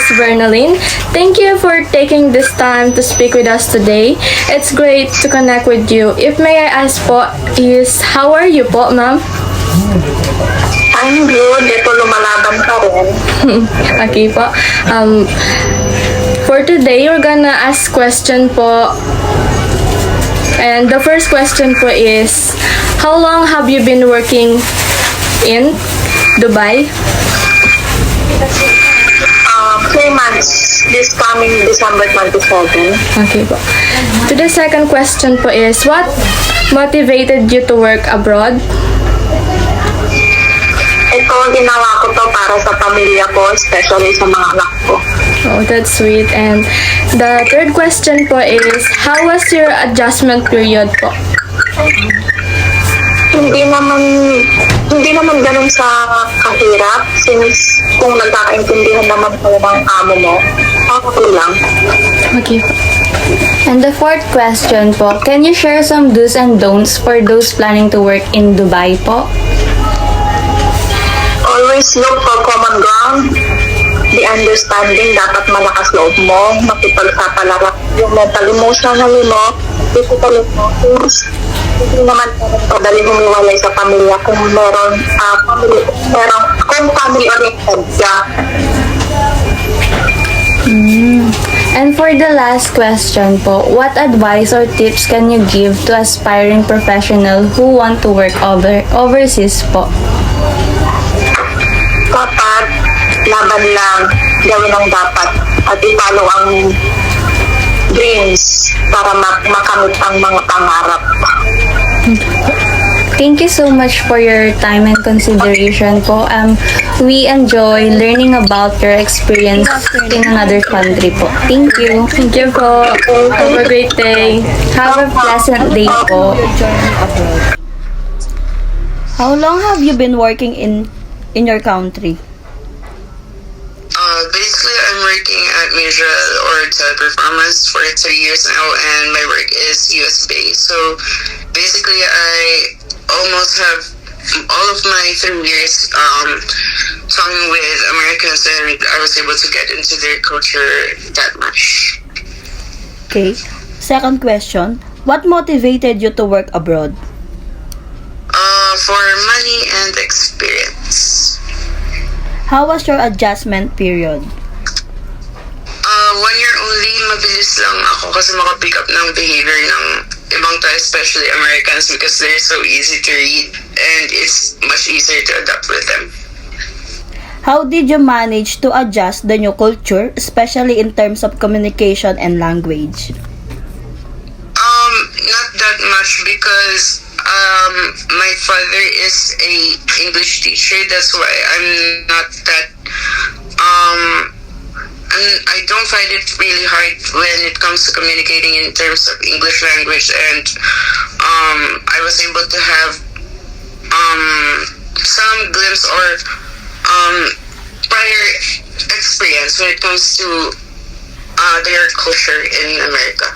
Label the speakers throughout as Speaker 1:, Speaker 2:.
Speaker 1: Miss Bernaline. Thank you for taking this time to speak with us today. It's great to connect with you. If may I ask po is, how are you po, ma'am?
Speaker 2: I'm good. Ito lumalaban pa rin.
Speaker 1: Okay po. For today, we're gonna ask question po. And the first question po is, how long have you been working in Dubai?
Speaker 2: 3 months. This coming December 27.
Speaker 1: Okay po. To the second question po is, what motivated you to work abroad?
Speaker 2: Ito, ginawa ko to para sa pamilya ko, especially sa mga anak ko.
Speaker 1: Oh, that's sweet. And the third question po is, how was your adjustment period po?
Speaker 2: Hindi naman ganun sa kahirap, since kung nagkakaintindihan naman ko ng amo mo, okay lang.
Speaker 1: Okay po.
Speaker 3: And the fourth question po, can you share some do's and don'ts for those planning to work in Dubai po?
Speaker 2: Always look for common ground. The understanding, dapat malakas loob mo, makipagsapalaran yung mental emotional mo, physical emotions. Hindi naman padali humiwalay sa pamilya kung kung family oriented ka.
Speaker 3: And for the last question po, what advice or tips can you give to aspiring professional who want to work overseas po?
Speaker 2: Dapat laban lang, gawin ang dapat at ipalo ang dreams para makamit ang mga pangarap.
Speaker 3: Thank you so much for your time and consideration po. We enjoy learning about your experience in another country po. Thank you.
Speaker 1: Thank you po. Have a great day.
Speaker 3: Have a pleasant day po. How long have you been working in your country?
Speaker 4: Basically, I'm working at Major or Teleperformance for 3 years now, and my work is US based. So basically, I almost have all of my 3 years talking with Americans, and I was able to get into their culture that much.
Speaker 5: Okay. Second question, what motivated you to work abroad?
Speaker 4: For money and experience.
Speaker 5: How was your adjustment period?
Speaker 4: 1 year only, mabilis lang ako kasi makapick up ng behavior ng ibang tao, especially Americans, because they're so easy to read and it's much easier to adapt with them.
Speaker 5: How did you manage to adjust the new culture, especially in terms of communication and language?
Speaker 4: Not that much because my father is a English teacher. That's why I'm not that I don't find it really hard when it comes to communicating in terms of English language, and I was able to have some glimpse or prior experience when it comes to their culture in America.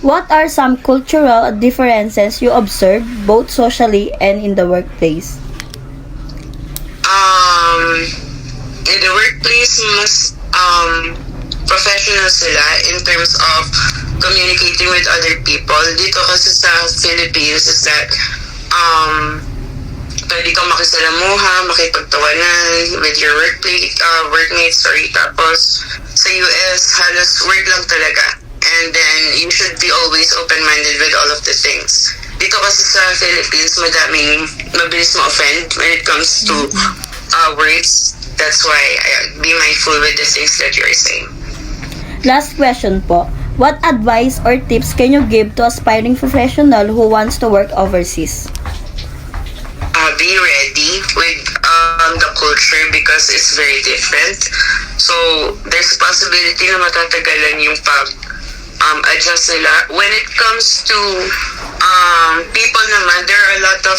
Speaker 5: What are some cultural differences you observed both socially and in the workplace?
Speaker 4: In the workplace, mas professional sila in terms of communicating with other people. Dito kasi sa Philippines is that pwede kang makisalamuha, makipagtawanan with your workmates, tapos sa US, halos work lang talaga. And then, you should be always open-minded with all of the things. Dito kasi sa Philippines, mabilis ma-offend when it comes to words. That's why, be mindful with the things that you're saying.
Speaker 5: Last question po. What advice or tips can you give to aspiring professional who wants to work overseas?
Speaker 4: Be ready with the culture because it's very different. So, there's a possibility na matatagalan yung adjust nila. When it comes to people naman, there are a lot of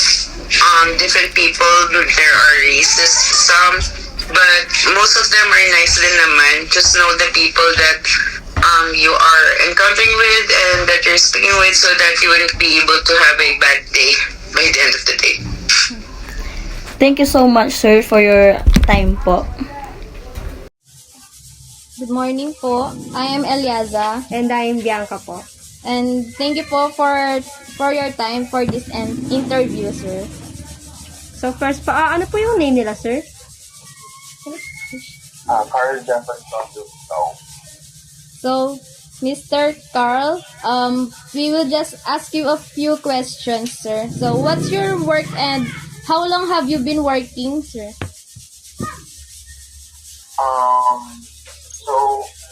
Speaker 4: different people. There are racists, some, but most of them are nice din naman. Just know the people that you are encountering with and that you're speaking with, so that you wouldn't be able to have a bad day by the end of the day.
Speaker 5: Thank you so much, sir, for your time po.
Speaker 6: Good morning po. I am Eliaza.
Speaker 7: And I'm Bianca po.
Speaker 6: And thank you po for your time for this interview, sir.
Speaker 7: So first po, ano po yung name nila, sir?
Speaker 8: Carl Jefferson Duno.
Speaker 6: So, Mr. Carl, we will just ask you a few questions, sir. So, what's your work and how long have you been working, sir?
Speaker 8: So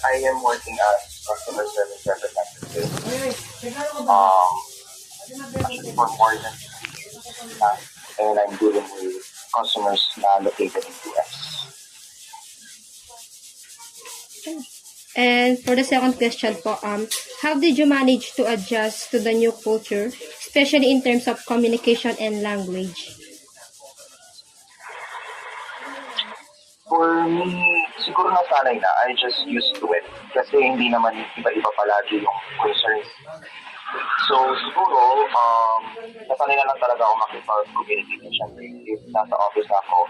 Speaker 8: I am working as customer service representative. Actually for more than 2 years now, and I'm dealing with customers na located in US.
Speaker 7: And for the second question po, how did you manage to adjust to the new culture, especially in terms of communication and language?
Speaker 8: For me, siguro nasanay na. I just used to it. Kasi hindi naman iba-iba palagi yung concerns. So, siguro, nasanay na lang talaga ako makipag-communicate. Siyempre, if nasa office ako,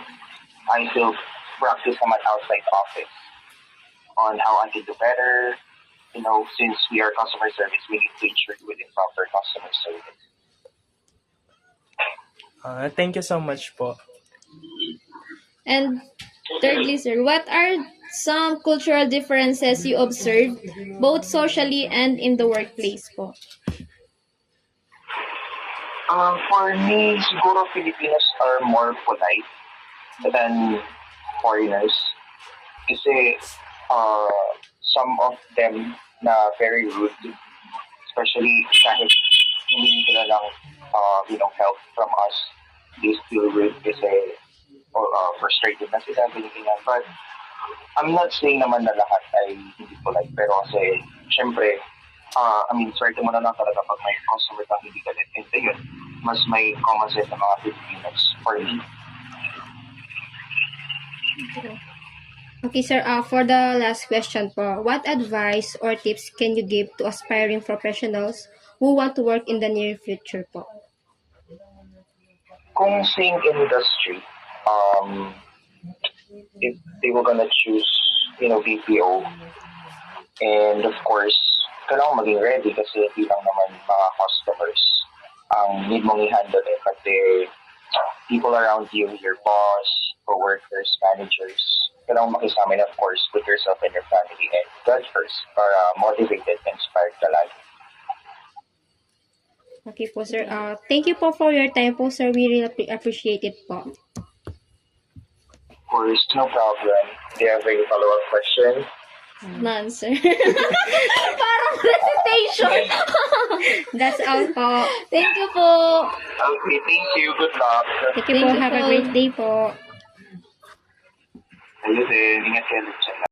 Speaker 8: I still practice naman outside office on how I can do better. You know, since we are customer service, we need to ensure with proper customer service.
Speaker 9: Thank you so much po.
Speaker 6: And thirdly, sir, what are some cultural differences you observed, both socially and in the workplace po?
Speaker 8: For me, siguro Filipinos are more polite than foreigners. Kasi some of them na very rude, especially kahit hindi nila lang help from us, they still rude kasi frustrated na sila, ganyan. But I'm not saying naman na lahat ay hindi polite, pero kasi syempre, swerte mo na lang talaga pag may customer kang hindi galit. And yun, mas may common sense ng mga Filipinos for me.
Speaker 7: Okay, sir. For the last question po, what advice or tips can you give to aspiring professionals who want to work in the near future po?
Speaker 8: Kung same industry, if they were gonna choose, BPO, and of course, kailangan maging ready kasi hindi lang naman mga customers ang need mong i-handle eh. Kasi people around you, your boss, co-workers, managers, kailangan makisama, and of course, put yourself and your family and God first para motivated, inspired ka lagi.
Speaker 7: Okay po, sir. Thank you po for your time po, sir. We really appreciate it po.
Speaker 8: Of course, no problem. Do you have any follow-up questions?
Speaker 6: None, sir. Parang recitation.
Speaker 7: That's all po.
Speaker 6: Thank you po.
Speaker 8: Okay, thank you. Good luck.
Speaker 7: Thank you po.
Speaker 6: Thank you
Speaker 7: Have a
Speaker 6: po.
Speaker 7: great day po.
Speaker 8: Ayun din. Ingat kayo.